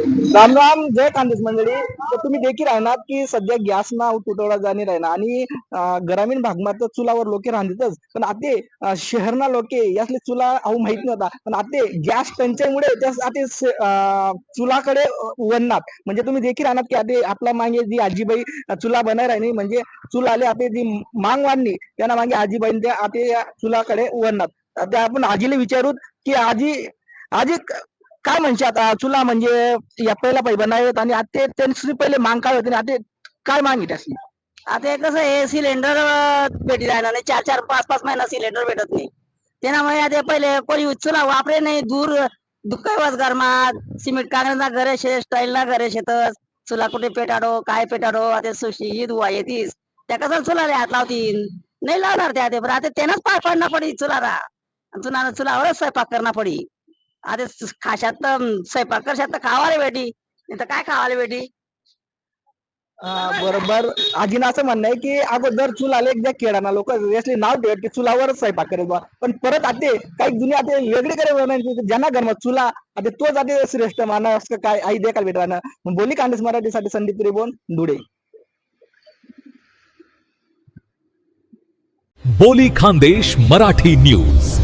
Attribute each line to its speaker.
Speaker 1: राम राम, जय खानदेश मंडळी. तर तुम्ही देखील राहणार की सध्या गॅस ना तुटवडा जाणे राहणार आणि ग्रामीण भागमात चुलावर लोक राहतातच, पण आता शहरना लोके यासले चुला अहो माहित नव्हता, पण आता गॅस टंचाईमुळे चुलाकडे वळणार. म्हणजे तुम्ही देखील राहणार की आता आपला मागे जी आजीबाई चुला बनाय राहिली, म्हणजे चूल आले आता जी मांग वाढली त्यांना मागे आजीबाई त्या आता या चुलाकडे वळणार. आता आपण आजीला विचारू की आजी आजी काय म्हणतात चुला म्हणजे या पहिला पैबा बनावत आणि आता त्यांची पहिले मांग काय होती आणि आता काय मांग आहे त्याची?
Speaker 2: आता हे कसं आहे सिलेंडर भेटी राहिला नाही, 4-4 5-5 महिना सिलेंडर भेटत नाही. त्यामुळे आता पहिले कोणी चुला वापरे नाही. दूर दुःखवस गरमात सिमेंट कागदना घरे शे स्टाईल ना घरे शेतस चुला कुठे पेटाडो काय पेटाडो आता सुशी ईद हुआ येतीस त्या कसं चुला हात लावतील नाही लावणार त्या ते पण आता त्यांनाच पाय पडणार पडी चुलारा चुना चुलावरच स्वयंपाक करणार पडी. आता खाशात तर स्वयंपाक करशात तर खावाले भेटी नाही तर काय खावाले भेटी.
Speaker 1: बरोबर. आजीनं असं म्हणणं आहे की अगोदर चूल आले एकदा खेळाना लोक यासले नाव ठेवत की चुलावरच स्वयंपाक करेल बा, पण परत आता काही जुने आता वेगळे करे ज्यांना घरमा चुला आता तोच आता श्रेष्ठ मानस का काय आई देखाल भेटणार. बोली कांडेस मराठीसाठी संदीप त्रिभुवन धुळे.
Speaker 3: बोली खानदेश मराठी न्यूज.